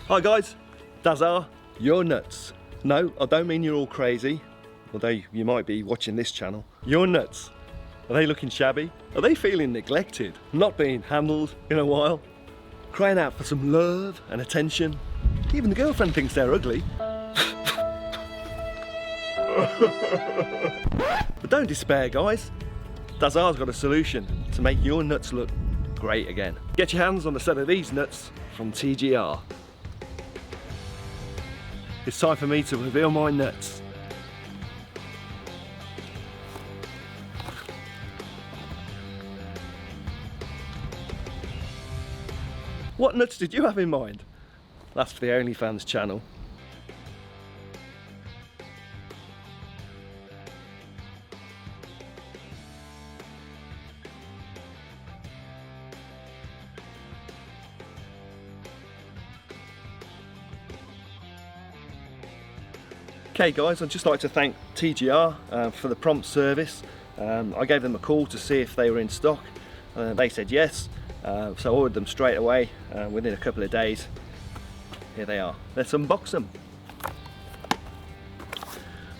Hi guys, TGR, you're nuts. No, I don't mean you're all crazy, although you might be watching this channel. You're nuts. Are they looking shabby? Are they feeling neglected? Not being handled in a while? Crying out for some love and attention? Even the girlfriend thinks they're ugly. But don't despair guys. TGR's got a solution to make your nuts look great again. Get your hands on a set of these nuts from TGR. It's time for me to reveal my nuts. What nuts did you have in mind? That's for the OnlyFans channel. Okay guys, I'd just like to thank TGR for the prompt service. I gave them a call to see if they were in stock. They said yes, so I ordered them straight away within a couple of days. Here they are. Let's unbox them.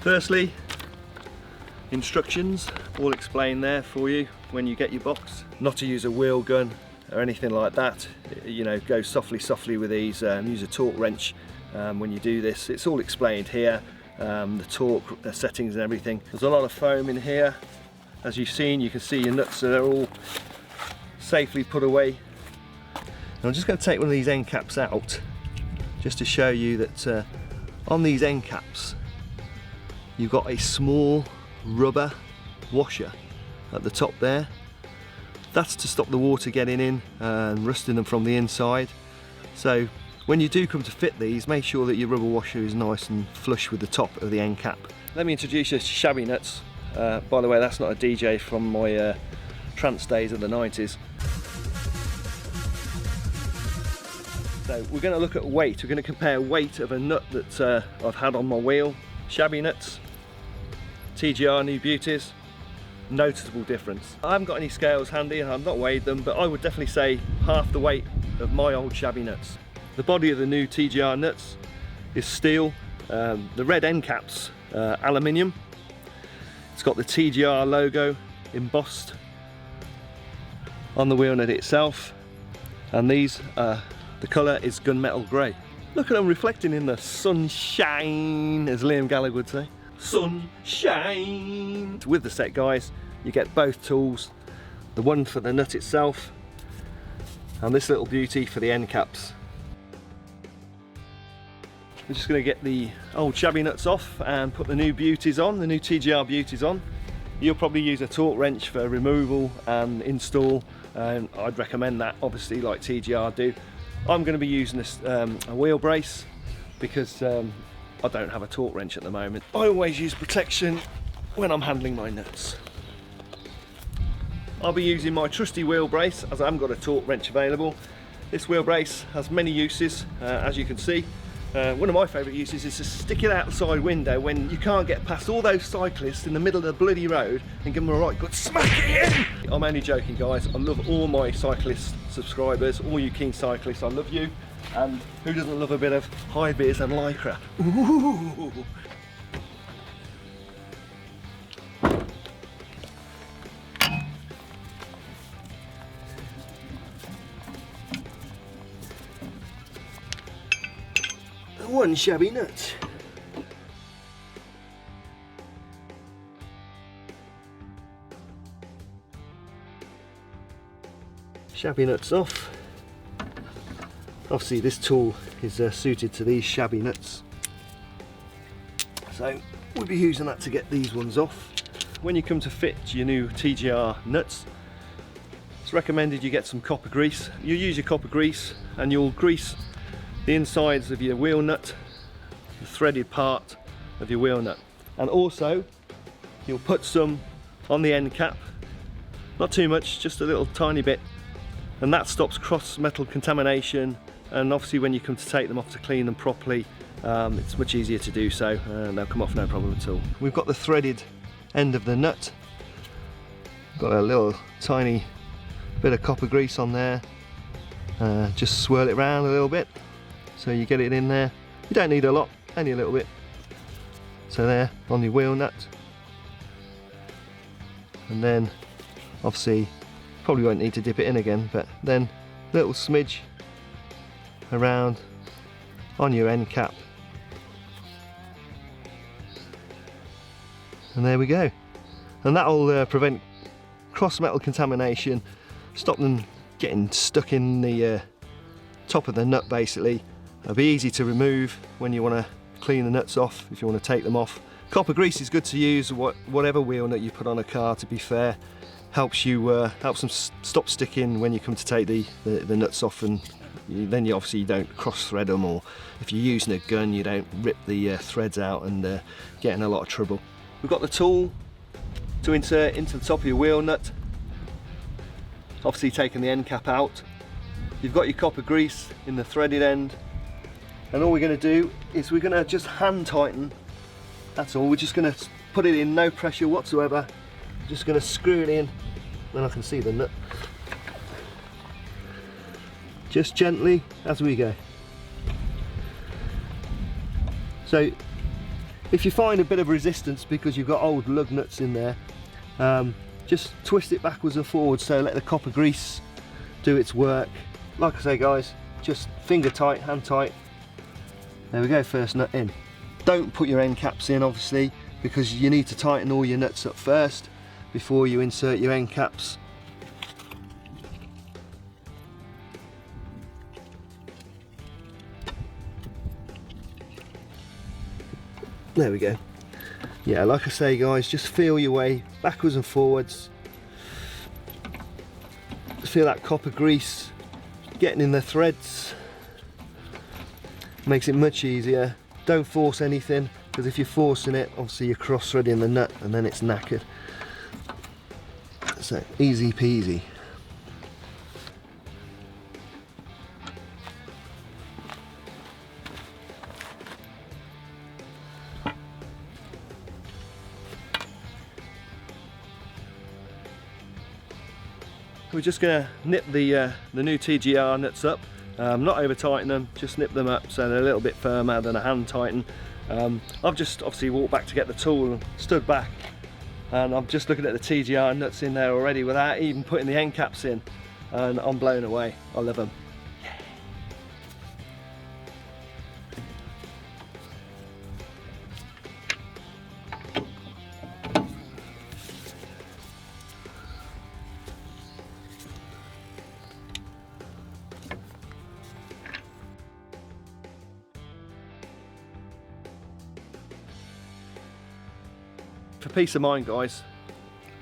Firstly, instructions all explained there for you when you get your box. Not to use a wheel gun or anything like that. You know, go softly with these. Use a torque wrench when you do this. It's all explained here. The torque settings and everything. There's a lot of foam in here. As you've seen, you can see your nuts are all safely put away. And I'm just going to take one of these end caps out just to show you that on these end caps you've got a small rubber washer at the top there. That's to stop the water getting in and rusting them from the inside. So when you do come to fit these, make sure that your rubber washer is nice and flush with the top of the end cap. Let me introduce you to Shabby Nuts. By the way, that's not a DJ from my trance days of the 90s. So we're going to look at weight. We're going to compare weight of a nut that I've had on my wheel. Shabby Nuts, TGR New Beauties. Noticeable difference. I haven't got any scales handy and I've not weighed them, but I would definitely say half the weight of my old Shabby Nuts. The body of the new TGR nuts is steel. The red end caps, aluminium. It's got the TGR logo embossed on the wheel nut itself. And these, the colour is gunmetal grey. Look at them reflecting in the sunshine, as Liam Gallagher would say. Sunshine! With the set guys, you get both tools. The one for the nut itself, and this little beauty for the end caps. I'm just going to get the old Shabby Nuts off and put the new beauties on, the new TGR beauties on. You'll probably use a torque wrench for removal and install, and I'd recommend that obviously like TGR do. I'm going to be using this, a wheel brace, because I don't have a torque wrench at the moment. I always use protection when I'm handling my nuts. I'll be using my trusty wheel brace as I haven't got a torque wrench available. This wheel brace has many uses, as you can see. One of my favourite uses is to stick it out the side window when you can't get past all those cyclists in the middle of the bloody road and give them a right good smack it in! I'm only joking guys, I love all my cyclist subscribers, all you keen cyclists, I love you. And who doesn't love a bit of high vis and lycra? Ooh. One Shabby Nut. Shabby Nuts off. Obviously this tool is suited to these Shabby Nuts, so we'll be using that to get these ones off. When you come to fit your new TGR nuts, it's recommended you get some copper grease. You use your copper grease and you'll grease the insides of your wheel nut, the threaded part of your wheel nut, and also you'll put some on the end cap, not too much, just a little tiny bit, and that stops cross metal contamination. And obviously when you come to take them off to clean them properly, it's much easier to do so, and they'll come off no problem at all. We've got the threaded end of the nut, got a little tiny bit of copper grease on there. Just swirl it around a little bit so you get it in there. You don't need a lot, only a little bit. So there, on your wheel nut. And then, obviously, probably won't need to dip it in again, but then little smidge around on your end cap. And there we go. And that'll prevent cross metal contamination, stop them getting stuck in the top of the nut basically. It'll be easy to remove when you want to clean the nuts off, if you want to take them off. Copper grease is good to use, whatever wheel nut you put on a car, to be fair. Helps them stop sticking when you come to take the nuts off, and then you obviously don't cross thread them, or if you're using a gun you don't rip the threads out and get in a lot of trouble. We've got the tool to insert into the top of your wheel nut, obviously taking the end cap out. You've got your copper grease in the threaded end, and all we're going to do is we're going to just hand tighten. That's all. We're just going to put it in, no pressure whatsoever. Just going to screw it in, then I can see the nut. Just gently as we go. So if you find a bit of resistance because you've got old lug nuts in there, just twist it backwards and forwards, so let the copper grease do its work. Like I say guys, just finger tight, hand tight. There we go, first nut in. Don't put your end caps in obviously, because you need to tighten all your nuts up first before you insert your end caps. There we go. Yeah, like I say guys, just feel your way backwards and forwards. Feel that copper grease getting in the threads. Makes it much easier. Don't force anything, because if you're forcing it, obviously you're cross-threading the nut and then it's knackered. So easy peasy. We're just going to nip the new TGR nuts up, not over tighten them, just nip them up so they're a little bit firmer than a hand tighten. I've just obviously walked back to get the tool and stood back, and I'm just looking at the TGR nuts in there already without even putting the end caps in, and I'm blown away. I love them. For peace of mind guys,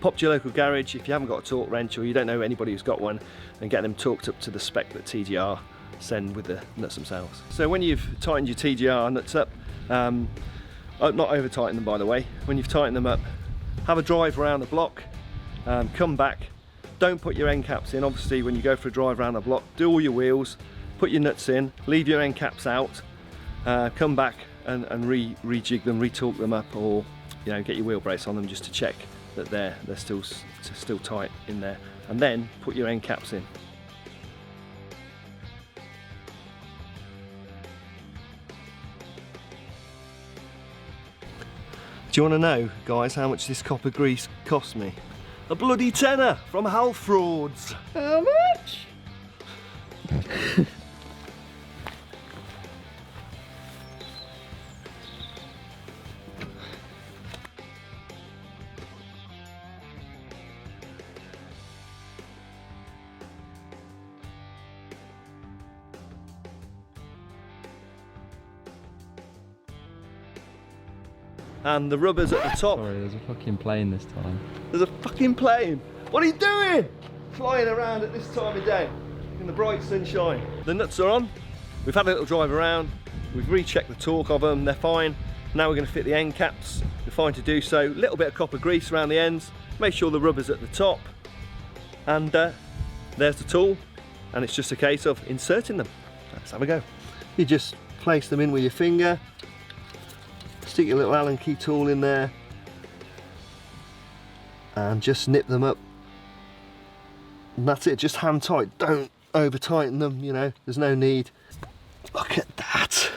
pop to your local garage if you haven't got a torque wrench or you don't know anybody who's got one, and get them torqued up to the spec that TGR send with the nuts themselves. So when you've tightened your TGR nuts up, not over tighten them by the way, when you've tightened them up, have a drive around the block, come back, don't put your end caps in. Obviously when you go for a drive around the block, do all your wheels, put your nuts in, leave your end caps out, come back and rejig them, re-torque them up, or you know, get your wheel brace on them just to check that they're still tight in there, and then put your end caps in. Do you want to know, guys, how much this copper grease cost me? A bloody tenner from Health Frauds. How much? And the rubbers at the top. Sorry, there's a fucking plane this time. There's a fucking plane. What are you doing? Flying around at this time of day in the bright sunshine. The nuts are on. We've had a little drive around. We've rechecked the torque of them. They're fine. Now we're going to fit the end caps. We're fine to do so. A little bit of copper grease around the ends. Make sure the rubber's at the top. And there's the tool. And it's just a case of inserting them. Let's have a go. You just place them in with your finger. Stick your little Allen key tool in there and just nip them up, and that's it. Just hand tight, don't over tighten them, you know, there's no need. Look at that.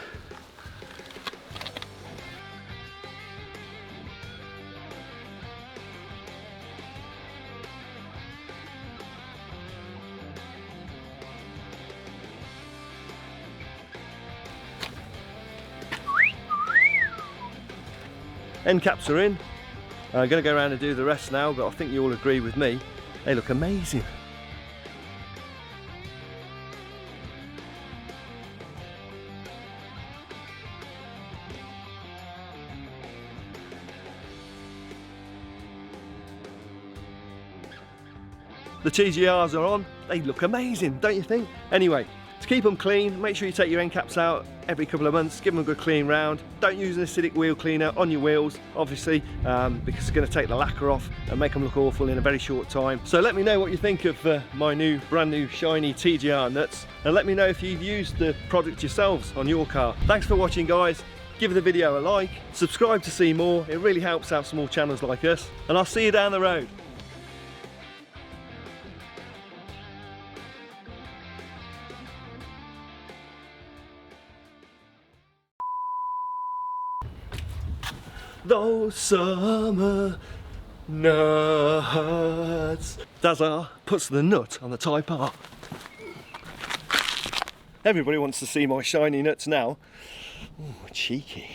End caps are in. I'm going to go around and do the rest now, but I think you all agree with me. They look amazing. The TGRs are on. They look amazing, don't you think? Anyway, to keep them clean, make sure you take your end caps out every couple of months, give them a good clean round. Don't use an acidic wheel cleaner on your wheels, obviously, because it's going to take the lacquer off and make them look awful in a very short time. So let me know what you think of my brand new shiny TGR nuts, and let me know if you've used the product yourselves on your car. Thanks for watching, guys. Give the video a like, subscribe to see more. It really helps out small channels like us, and I'll see you down the road. Those summer nuts. Dazar puts the nut on the Type R. Everybody wants to see my shiny nuts now. Ooh, cheeky.